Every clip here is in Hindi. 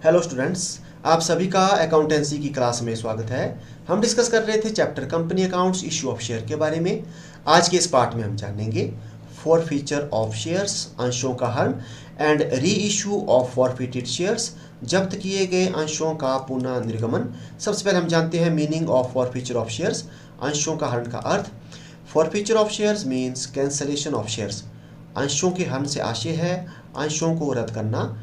हेलो स्टूडेंट्स, आप सभी का अकाउंटेंसी की क्लास में स्वागत है। हम डिस्कस कर रहे थे chapter company accounts issue of share के बारे में। आज के इस पार्ट में हम जानेंगे फॉरफीचर ऑफ शेयर्स, अंशों का हरण and re issue of forfeited shares, जब्त किए गए अंशों का पुनः निर्गमन। सबसे पहले हम जानते हैं meaning of forfeiture of shares, अंशों का हरण का अर्थ। Forfeiture of shares means cancellation of shares. अंशों के हरण से आशय है अंशों को रद्द करना।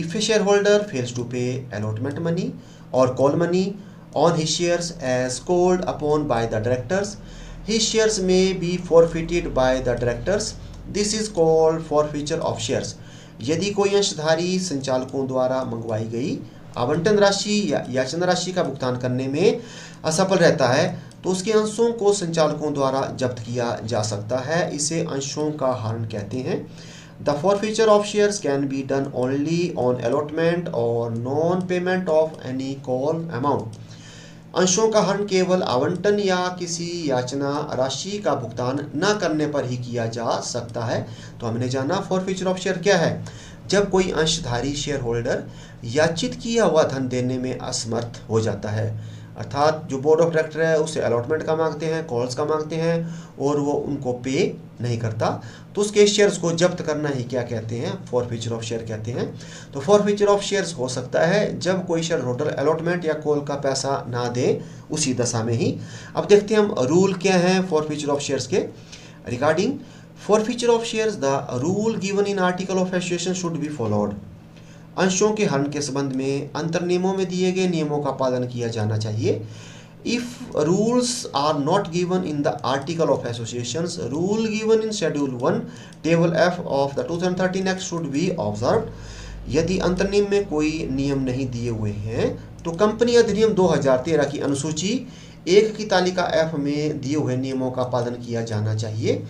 If a shareholder fails to pay allotment money or call money on his shares as called upon by the directors, his shares may be forfeited by the directors. This is called forfeiture of shares. यदि कोई अंशधारी संचालकों द्वारा मंगवाई गई आवंटन राशि या याचना राशि का भुगतान करने में असफल रहता है तो उसके अंशों को संचालकों द्वारा जब्त किया जा सकता है। इसे अंशों का हरण कहते हैं। The forfeiture of shares can be done only on allotment or non-payment of any call amount. अंशों का हरण केवल आवंटन या किसी याचना राशि का भुगतान न करने पर ही किया जा सकता है। तो हमने जाना फॉरफीचर ऑफ शेयर क्या है। जब कोई अंशधारी शेयर होल्डर याचित किया हुआ धन देने में असमर्थ हो जाता है, अर्थात जो बोर्ड ऑफ डायरेक्टर है उससे अलॉटमेंट का मांगते हैं, कॉल्स का मांगते हैं और वो उनको पे नहीं करता, तो उसके शेयर्स को जब्त करना ही क्या कहते हैं, फॉरफीचर ऑफ शेयर कहते हैं। तो फॉरफीचर ऑफ शेयर्स हो सकता है जब कोई शेयर होल्डर अलॉटमेंट या कॉल का पैसा ना दे उसी दशा में ही। अब देखते हैं हम रूल क्या है फॉरफीचर ऑफ शेयर्स के regarding. Forfeiture of shares, the rule given in article of association should be followed. अंशों के हरण के संबंध में अंतर नियमों में दिए गए नियमों का पालन किया जाना चाहिए। If rules are not given in the article of association, rule given in schedule 1 table F of the 2013 act should be observed. यदि अंतर नियम में कोई नियम नहीं दिए हुए हैं तो कंपनी अधिनियम 2013 की अनुसूची 1 की तालिका F में दिए हुए नियमों का पालन किया जाना चाहिए।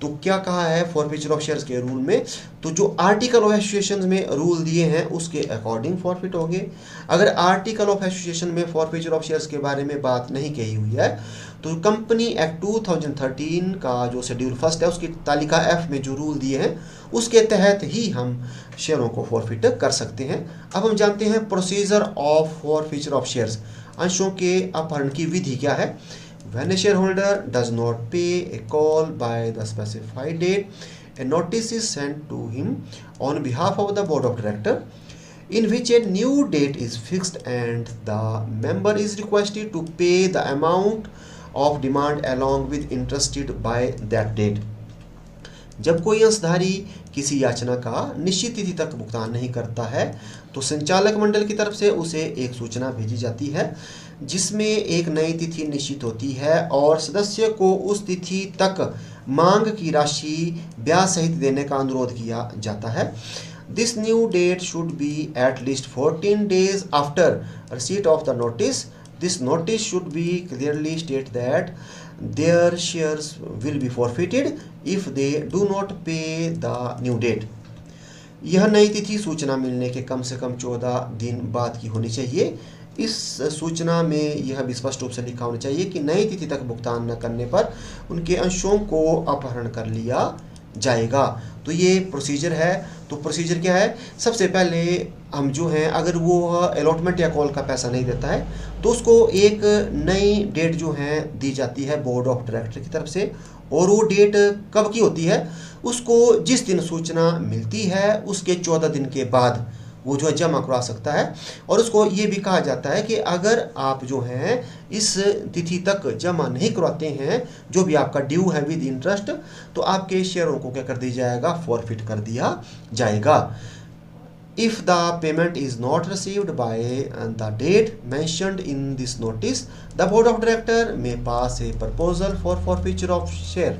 तो क्या कहा है फॉरफीचर ऑफ शेयर्स के रूल में, तो जो आर्टिकल ऑफ एसोसिएशन में रूल दिए हैं उसके अकॉर्डिंग फॉरफिट होंगे। अगर आर्टिकल ऑफ एसोसिएशन में फॉरफीचर ऑफ शेयर्स के बारे में बात नहीं कही हुई है तो कंपनी एक्ट 2013 का जो शेड्यूल फर्स्ट है उसकी तालिका F में जो रूल दिए हैं उसके तहत ही हम शेयरों को फॉरफिट कर सकते हैं। अब हम जानते हैं procedure of forfeiture of shares, अंशों के अपहरण की विधि क्या है। When a shareholder does not pay a call by the specified date, a notice is sent to him on behalf of the board of directors, in which a new date is fixed and the member is requested to pay the amount of demand along with interest by that date. जब कोई अंशधारी किसी याचना का निश्चित तिथि तक भुगतान नहीं करता है तो संचालक मंडल की तरफ से उसे एक सूचना भेजी जाती है जिसमें एक नई तिथि निश्चित होती है और सदस्य को उस तिथि तक मांग की राशि ब्याज सहित देने का अनुरोध किया जाता है। This new date should be at least 14 days after receipt of the notice. This notice should be clearly state that their shares will be forfeited if they do not pay the new date. यह नई तिथि सूचना मिलने के कम से कम 14 दिन बाद की होनी चाहिए। इस सूचना में यह भी स्पष्ट रूप से लिखा होना चाहिए कि नई तिथि तक भुगतान न करने पर उनके अंशों को अपहरण कर लिया जाएगा। तो ये प्रोसीजर है। तो प्रोसीजर क्या है, सबसे पहले हम जो हैं अगर वो अलॉटमेंट या कॉल का पैसा नहीं देता है तो उसको एक नई डेट जो है दी जाती है बोर्ड ऑफ डायरेक्टर की तरफ से, और वो डेट कब की होती है, उसको जिस दिन सूचना मिलती है उसके 14 दिन के बाद वो जो है जमा करवा सकता है। और उसको ये भी कहा जाता है कि अगर आप जो हैं इस तिथि तक जमा नहीं करवाते हैं जो भी आपका ड्यू है विद इंटरेस्ट, तो आपके शेयरों को क्या कर दिया जाएगा, फॉरफिट कर दिया जाएगा। If the payment is not received by the date mentioned in this notice, the board of director may pass a proposal for forfeiture of share.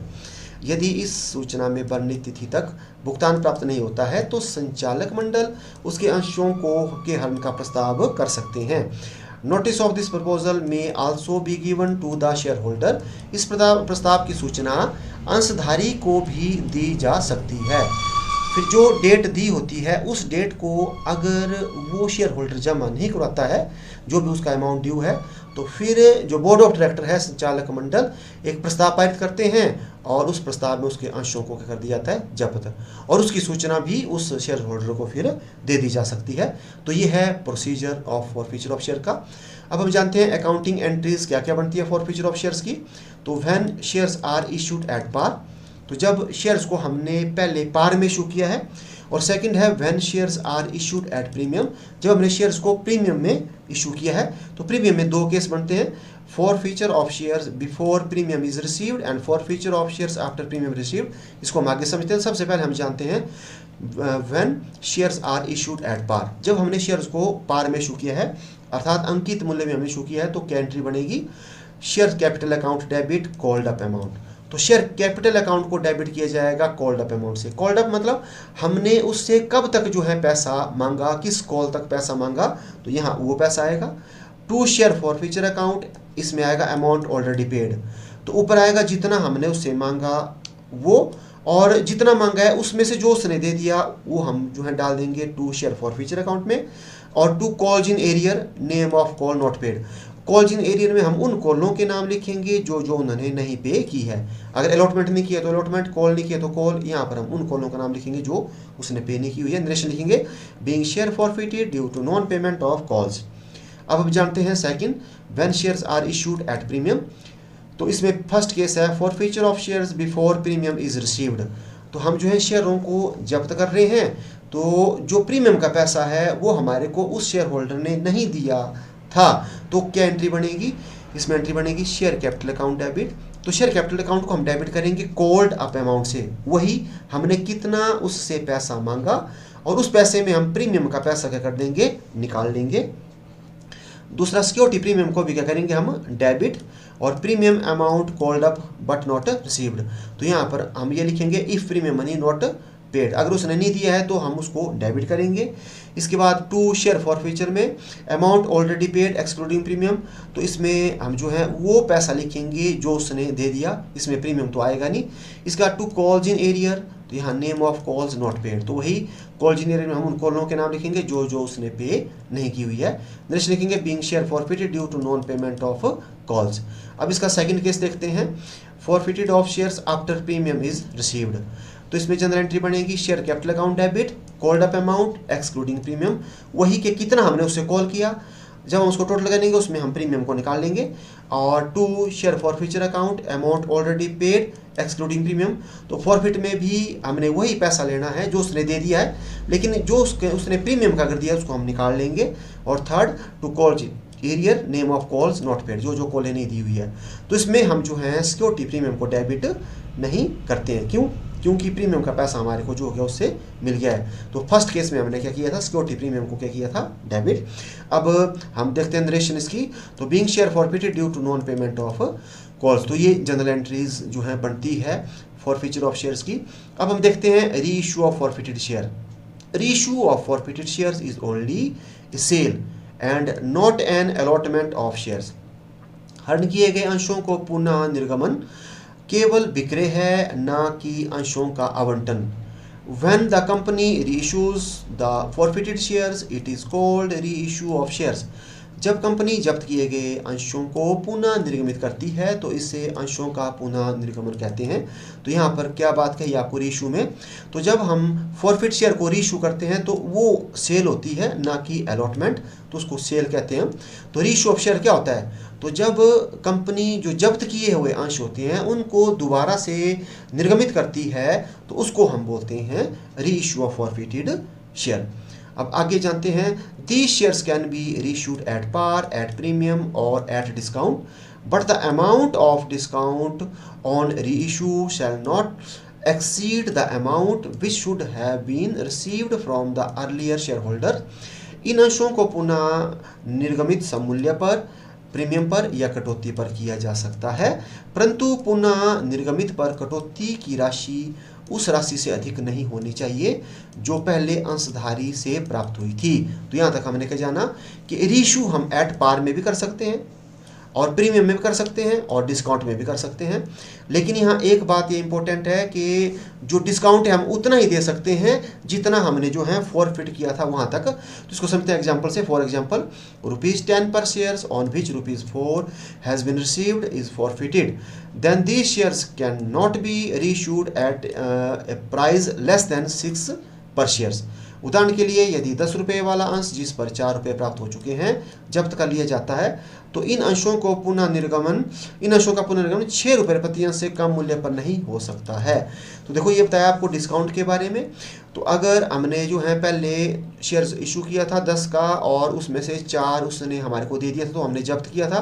यदि इस सूचना में वर्णित तिथि तक भुगतान प्राप्त नहीं होता है तो संचालक मंडल उसके अंशों के हरण का प्रस्ताव कर सकते हैं। नोटिस ऑफ दिस प्रपोजल में also be given to the shareholder. इस प्रस्ताव की सूचना अंशधारी को भी दी जा सकती है। फिर जो डेट दी होती है उस डेट को अगर वो शेयर होल्डर जमा नहीं करवाता है जो भी उसका अमाउंट ड्यू है तो फिर जो बोर्ड ऑफ डायरेक्टर है संचालक मंडल एक प्रस्ताव पारित करते हैं और उस प्रस्ताव में उसके अंशों को क्या कर दिया जाता है, जब्त, और उसकी सूचना भी उस शेयर होल्डर को फिर दे दी जा सकती है। तो ये है procedure of forfeiture of share का। अब हम जानते हैं अकाउंटिंग एंट्रीज क्या क्या बनती है फॉरफीचर ऑफ शेयर्स की। तो when shares are issued at par, तो जब शेयर्स को हमने पहले पार में इशू किया है, और सेकंड है when shares are issued at premium, जब हमने शेयर्स को प्रीमियम में इशू किया है। तो प्रीमियम में दो केस बनते हैं, forfeiture of shares before premium is received and forfeiture of shares after premium received. इसको हम आगे समझते हैं। सबसे पहले हम जानते हैं when shares are issued at par, जब हमने शेयर्स को पार में इशू किया है अर्थात अंकित मूल्य में हमने इशू किया है, तो क्या एंट्री बनेगी, share capital account debit called up amount. तो शेयर कैपिटल अकाउंट को डेबिट किया जाएगा कॉल्ड अप अमाउंट से। कॉल्ड अप मतलब हमने उससे कब तक जो है पैसा मांगा, किस कॉल तक पैसा मांगा, तो यहाँ वो पैसा आएगा। टू शेयर फॉरफीचर अकाउंट, इसमें आएगा अमाउंट ऑलरेडी पेड, तो ऊपर आएगा जितना हमने उससे मांगा वो, और जितना मांगा है उसमें से जो उसने दे दिया वो हम जो है डाल देंगे टू शेयर फॉरफीचर अकाउंट में। और to calls in arrear, name of call not paid, calls in arrear में हम उन कॉलों के नाम लिखेंगे जो जो उन्होंने नहीं पे की है। अगर अलॉटमेंट नहीं किया तो अलॉटमेंट, कॉल नहीं किया तो कॉल, यहाँ पर हम उन कॉलों का नाम लिखेंगे जो उसने पे नहीं की हुई है। नरेशन लिखेंगे being share forfeited due to non payment of calls. अब हम जानते हैं second, when shares are issued at premium, तो इसमें फर्स्ट केस है forfeiture of shares before premium is received. तो हम जो है शेयरों को जब्त कर रहे हैं, तो जो प्रीमियम का पैसा है वो हमारे को उस शेयर होल्डर ने नहीं दिया था, तो क्या एंट्री बनेगी, इसमें एंट्री बनेगी शेयर कैपिटल अकाउंट डेबिट। तो शेयर कैपिटल अकाउंट को हम डेबिट करेंगे कॉल्ड अप अमाउंट से, वही हमने कितना उससे पैसा मांगा, और उस पैसे में हम प्रीमियम का पैसा क्या कर देंगे, निकाल लेंगे। दूसरा सिक्योरिटी प्रीमियम को भी क्या करेंगे हम डेबिट, और premium amount called up but not received. तो यहाँ पर हम ये लिखेंगे if premium money not paid, अगर उसने नहीं दिया है तो हम उसको डेबिट करेंगे। इसके बाद टू शेयर फॉरफीचर में amount already paid excluding premium, तो इसमें हम जो है वो पैसा लिखेंगे जो उसने दे दिया, इसमें प्रीमियम तो आएगा नहीं। इसका टू कॉल्स इन एरियर, तो यहाँ name of calls not paid, तो वही कॉल्स इन एरियर में हम उन कॉलों के नाम लिखेंगे जो जो उसने पे नहीं की हुई है। नेक्स्ट लिखेंगे being share forfeited due to non payment of calls. अब इसका सेकंड केस देखते हैं, forfeited of shares after premium is received. तो इसमें जनरल एंट्री बनेगी share capital account debit called up amount excluding premium, वही के कितना हमने उससे कॉल किया, जब हम उसको टोटल करेंगे उसमें हम प्रीमियम को निकाल लेंगे। और to share forfeiture account amount already paid excluding premium, तो फॉरफिट में भी हमने वही पैसा लेना है जो उसने दे दिया है, लेकिन जो उसने प्रीमियम का कर दिया उसको हम निकाल लेंगे। और third to calls arrear name of calls not paid, जो जो कॉलें नहीं दी हुई है, तो इसमें हम जो है सिक्योरिटी प्रीमियम को डेबिट नहीं करते हैं। क्यों, क्योंकि प्रीमियम का पैसा हमारे को जो हो गया उससे मिल गया है। तो फर्स्ट केस में हमने क्या किया था, सिक्योरिटी प्रीमियम को क्या किया था, डेबिट। अब हम देखते हैं नरेशन इसकी, तो being share forfeited due to non payment of calls, तो ये जनरल एंट्रीज जो है बनती है फॉरफीचर ऑफ शेयर्स की। अब हम देखते हैं reissue of forfeited share. Reissue of forfeited shares is only sale and not an allotment of shares. हरण किए गए अंशों को पुनः निर्गमन केवल विक्रय है, न कि अंशों का आवंटन। When the company reissues the forfeited shares, it is called reissue of shares. जब कंपनी जब्त किए गए अंशों को पुनः निर्गमित करती है तो इसे अंशों का पुनः निर्गमन कहते हैं। तो यहाँ पर क्या बात कही आपको रीइशू में, तो जब हम फॉरफिट शेयर को रीइशू करते हैं तो वो सेल होती है ना कि अलॉटमेंट, तो उसको सेल कहते हैं। तो रीइशू ऑफ शेयर क्या होता है, तो जब कंपनी जो जब्त किए हुए अंश होते हैं उनको दोबारा से निर्गमित करती है तो उसको हम बोलते हैं रीइशू ऑफ फॉरफिटेड शेयर। अब आगे जानते हैं, these shares can be reissued at par, at premium और at discount, but the amount of discount on reissue shall not exceed the amount which should have been received from the earlier shareholder. इन अंशों को पुनः निर्गमित समूल्य पर, प्रीमियम पर या कटौती पर किया जा सकता है, परंतु पुनः निर्गमित पर कटौती की राशि उस राशि से अधिक नहीं होनी चाहिए जो पहले अंशधारी से प्राप्त हुई थी। तो यहाँ तक हमने क्या जाना कि रीइशू हम एट पार में भी कर सकते हैं और प्रीमियम में भी कर सकते हैं और डिस्काउंट में भी कर सकते हैं। लेकिन यहाँ एक बात ये इंपॉर्टेंट है कि जो डिस्काउंट है हम उतना ही दे सकते हैं जितना हमने जो है फॉरफिट किया था वहाँ तक। तो इसको समझते हैं एग्जांपल से। For example ₹10 per shares on which ₹4 has been received is forfeited, then these shares can not be reissued at a price less than 6 per shares. उदाहरण के लिए यदि 10 रुपये वाला अंश जिस पर 4 रुपये प्राप्त हो चुके हैं जब्त कर लिया जाता है तो इन अंशों का पुनर्निर्गमन 6 रुपये प्रति अंश से कम मूल्य पर नहीं हो सकता है। तो देखो ये बताया आपको डिस्काउंट के बारे में। तो अगर हमने जो है पहले शेयर्स इशू किया था 10 का और उसमें से 4 उसने हमारे को दे दिया था तो हमने जब्त किया था,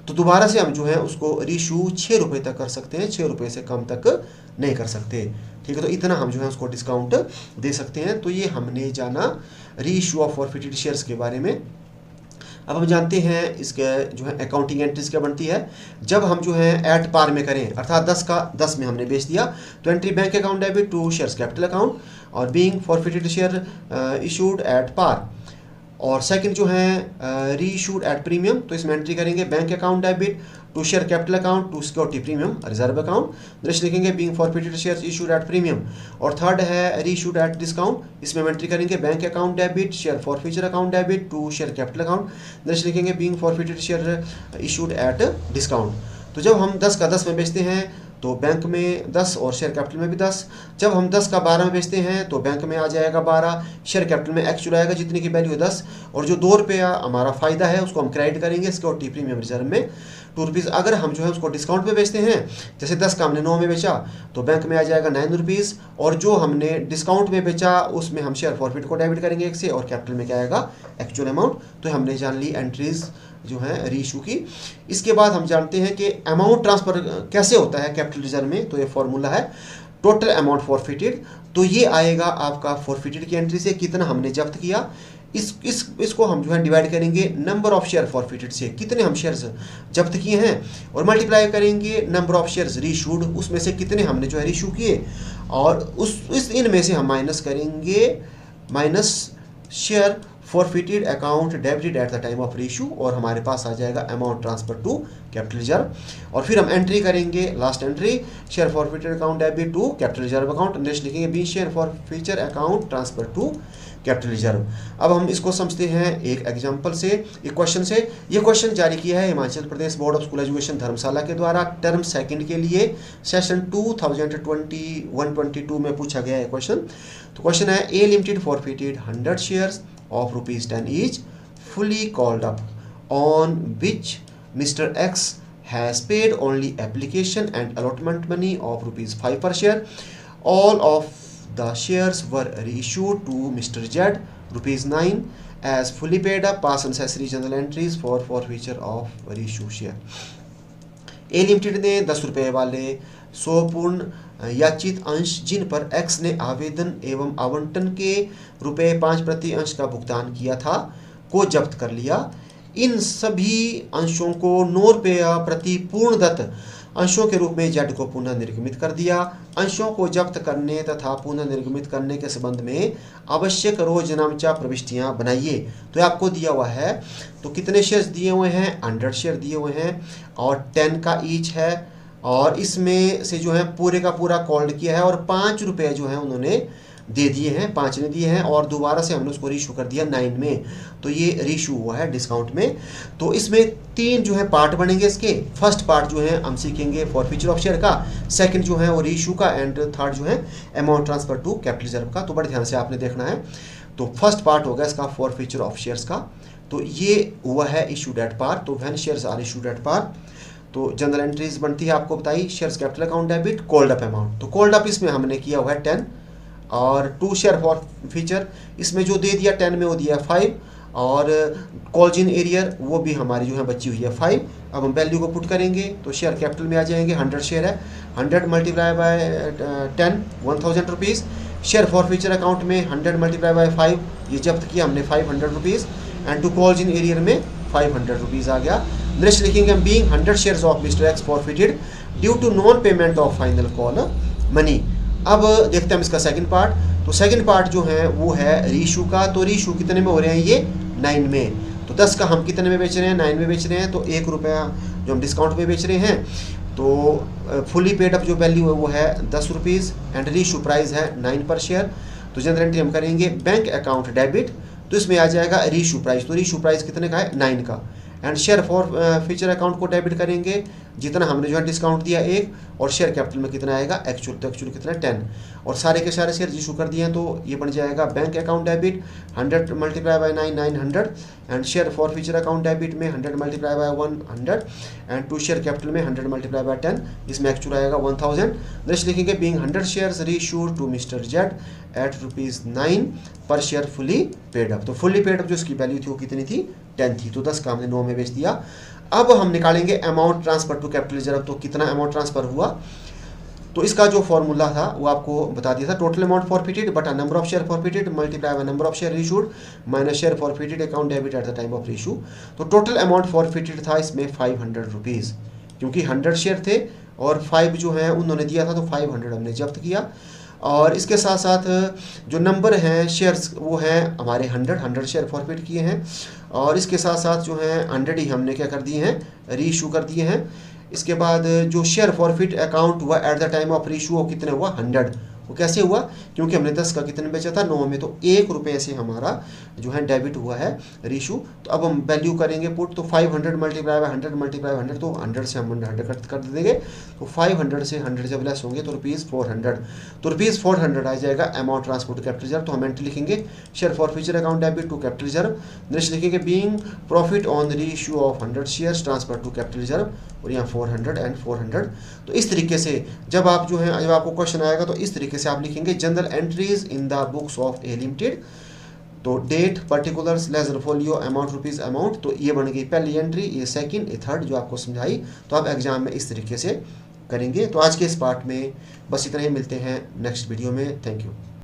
तो दोबारा से हम जो है उसको रीइशू 6 रुपये तक कर सकते हैं, 6 रुपये से कम तक नहीं कर सकते। ठीक है, तो इतना हम जो है उसको डिस्काउंट दे सकते हैं। तो ये हमने जाना रीइशू ऑफ फॉरफिटेड शेयर्स के बारे में। अब हम जानते हैं इसके जो है अकाउंटिंग एंट्रीज क्या बनती है। जब हम जो है एट पार में करें अर्थात 10 का 10 में हमने बेच दिया तो entry bank account debit to shares capital account और being forfeited share issued at par. और सेकंड जो है रीइशूड एट प्रीमियम, तो इसमें एंट्री करेंगे bank account debit to share capital account to security premium reserve account, next लिखेंगे being forfeited shares issued at premium. और थर्ड है रीइशूड एट डिस्काउंट, इसमें एंट्री करेंगे bank account debit share forfeiture account debit to share capital account, next लिखेंगे being forfeited share issued at discount. तो जब हम 10 का 10 में बेचते हैं तो बैंक में 10 और शेयर कैपिटल में भी 10। जब हम 10 का 12 में बेचते हैं तो बैंक में आ जाएगा 12, शेयर कैपिटल में एक्चुअल आएगा जितने की वैल्यू है 10, और जो 2 रुपया हमारा फायदा है उसको हम क्रेडिट करेंगे सिक्योरिटी प्रीमियम रिजर्व में ₹2। अगर हम जो है उसको डिस्काउंट पे बेचते हैं, जैसे 10 का हमने 9 में बेचा तो बैंक में आ जाएगा ₹9, और जो हमने डिस्काउंट में बेचा उसमें हम शेयर फॉरफिट को डेबिट करेंगे 1 से, और कैपिटल में क्या आएगा एक्चुअल अमाउंट। तो हमने जान ली एंट्रीज जो है रीइशू की। इसके बाद हम जानते हैं कि अमाउंट ट्रांसफर कैसे होता है कैपिटल रिजर्व में। तो ये फॉर्मूला है टोटल अमाउंट फॉरफिटेड, तो ये आएगा आपका फॉरफिटेड की एंट्री से कितना हमने जब्त किया, इसको हम जो है डिवाइड करेंगे नंबर ऑफ शेयर फॉरफिटेड से, कितने हम शेयर्स जब्त किए हैं, और मल्टीप्लाई करेंगे नंबर ऑफ शेयर्स रीइशूड, उसमें से कितने हमने जो है रीइशू किए, और इनमें से हम माइनस करेंगे minus share forfeited account debited at the time of reissue, और हमारे पास आ जाएगा amount transfer to capital reserve. और फिर हम एंट्री करेंगे last entry share forfeited account debit to capital reserve account, next लिखेंगे be share forfeiture account transfer to capital reserve. अब हम इसको समझते हैं एक एग्जांपल से, एक क्वेश्चन से। ये क्वेश्चन जारी किया है Himachal Pradesh board of school education धर्मशाला के द्वारा टर्म सेकंड के लिए सेशन 2021-22 में पूछा गया है क्वेश्चन। तो क्वेश्चन है A limited forfeited 100 shares of ₹10 each fully called up on which Mr. X has paid only application and allotment money of ₹5 per share. All of the shares were reissued to Mr. Z ₹9 as fully paid up. Pass necessary journal entries for forfeiture of reissue share. A limited ने 10 रुपये वाले 100 पूर्ण याचित अंश जिन पर एक्स ने आवेदन एवं आवंटन के ₹5 प्रति अंश का भुगतान किया था को जब्त कर लिया। इन सभी अंशों को 9 रुपया प्रति पूर्णदत्त अंशों के रूप में जेड को पुनः निर्गमित कर दिया। अंशों को जब्त करने तथा पुनः निर्गमित करने के संबंध में आवश्यक रोजनामचा प्रविष्टियां बनाइए। तो आपको दिया हुआ है, तो कितने शेयर्स दिए हुए हैं 100 शेयर दिए हुए हैं और 10 का ईच है, और इसमें से जो है पूरे का पूरा कॉल्ड किया है और 5 रुपये जो है उन्होंने दे दिए हैं, 5 ने दिए हैं, और दोबारा से हमने उसको रीइशू कर दिया 9 में। तो ये रीइशू हुआ है डिस्काउंट में। तो इसमें 3 जो है पार्ट बनेंगे इसके। फर्स्ट पार्ट जो है हम सीखेंगे फॉरफिचर ऑफ शेयर का, सेकंड जो है वो रीइशू का, एंड थर्ड जो है amount transfer to capital reserve का। तो बड़े ध्यान से आपने देखना है। तो फर्स्ट पार्ट होगा इसका फॉरफिचर ऑफ शेयर्स का। तो ये हुआ है इशूड एट पार। तो when shares are issued at par तो जनरल एंट्रीज बनती है, आपको बताई shares capital account debit called up amount. तो कॉल्ड अप इसमें हमने किया हुआ है 10 और 2 शेयर फॉरफिचर इसमें जो दे दिया 10 में वो दिया 5, और कॉल्ज इन एरियर वो भी हमारी जो है बची हुई है 5। अब हम वैल्यू को पुट करेंगे तो शेयर कैपिटल में आ जाएंगे 100 शेयर है, 100 multiply bye 10 1000 rupees. Share forfeiture account में 100 मल्टीप्लाई बाय 5 ये जब्त किया हमने 500 rupees, and to calls in arrear में 500 रुपीज़ आ गया। नेक्स्ट लिखेंगे हम being 100 shares of mister X forfeited due to non payment of final call money. अब देखते हैं हम इसका सेकंड पार्ट। तो सेकंड पार्ट जो है वो है रीइशू का। तो रीइशू कितने में हो रहे हैं, ये 9 में। तो 10 का हम कितने में बेच रहे हैं, 9 में बेच रहे हैं। तो 1 रुपया जो हम डिस्काउंट में बेच रहे हैं। तो फुली पेड अप जो वैल्यू है वो है 10 रुपीज़ एंड रीइशू प्राइस है 9 पर शेयर। तो जनरल एंट्री हम करेंगे बैंक अकाउंट डेबिट, तो इसमें आ जाएगा रीइशू प्राइस। तो रीइशू प्राइस कितने का है 9 का। And share forfeiture account को डेबिट करेंगे, जितना हमने जो है डिस्काउंट दिया 1, और शेयर कैपिटल में कितना आएगा एक्चुअल, तो एक्चुअल कितना 10, और सारे के सारे शेयर इशू कर दिए हैं। तो ये बन जाएगा bank account debit 100 multiply by 9 900, and share forfeiture account debit में 100 multiply by 100, and to share capital में 100 मल्टीप्लाई बाय 10, इसमें एक्चुअल आएगा 1000। नेक्स्ट लिखेंगे being 100 shares reissued to mister Z at ₹9 per share fully paid up. तो फुली पेड अप जो इसकी वैल्यू थी वो कितनी थी 10 थी, तो 10 का हमने 9 में बेच दिया। अब हम निकालेंगे amount transfer to capital reserve, तो कितना अमाउंट ट्रांसफर हुआ। तो इसका जो फॉर्मूला था वो आपको बता दिया था, टोटल अमाउंट फॉरफिटेड बटा number of share forfeited multiply by number of share reissued minus share forfeited account debit eight the time of reissue. तो टोटल अमाउंट फॉरफिटेड था इसमें 500 रुपीज़, क्योंकि 100 शेयर थे और 5 जो हैं उन्होंने दिया था, तो 500 हमने जब्त किया। और इसके साथ साथ जो नंबर हैं शेयर्स वो हैं हमारे 100 शेयर फॉरफिट किए हैं, और इसके साथ साथ जो हैं 100 ही हमने क्या कर दिए हैं रीइश्यू कर दिए हैं। इसके बाद जो शेयर फॉरफिट अकाउंट हुआ eight the time of reissue वो कितने हुआ 100। वो कैसे हुआ, क्योंकि हमने 10 का कितने बेचा था 9 में, तो 1 रुपये से हमारा जो है डेबिट हुआ है रीइश्यू। तो अब हम वैल्यू करेंगे पुट, तो 500 मल्टीप्लाई बाय 100 मल्टीप्लाई 100, तो 100 से हम 100 कर देंगे। तो 500 से 100 जब लेस होंगे तो ₹400, तो ₹400 आ जाएगा amount transfer to capital reserve. तो हम एंट्री लिखेंगे share forfeiture account debit to capital reserve. Next लिखेंगे being profit on reissue of 100 shares transfer to capital reserve, और यहाँ 400 एंड 400। तो इस तरीके से जब आप जो है जब आपको क्वेश्चन आएगा तो इस तरीके से आप लिखेंगे journal entries in the books of A limited. तो date particulars ledger folio amount rupees amount, तो ये बन गई पहली एंट्री, ये सेकंड, ये थर्ड जो आपको समझाई। तो आप एग्जाम में इस तरीके से करेंगे। तो आज के इस पार्ट में बस इतना ही, मिलते हैं नेक्स्ट वीडियो में। Thank you.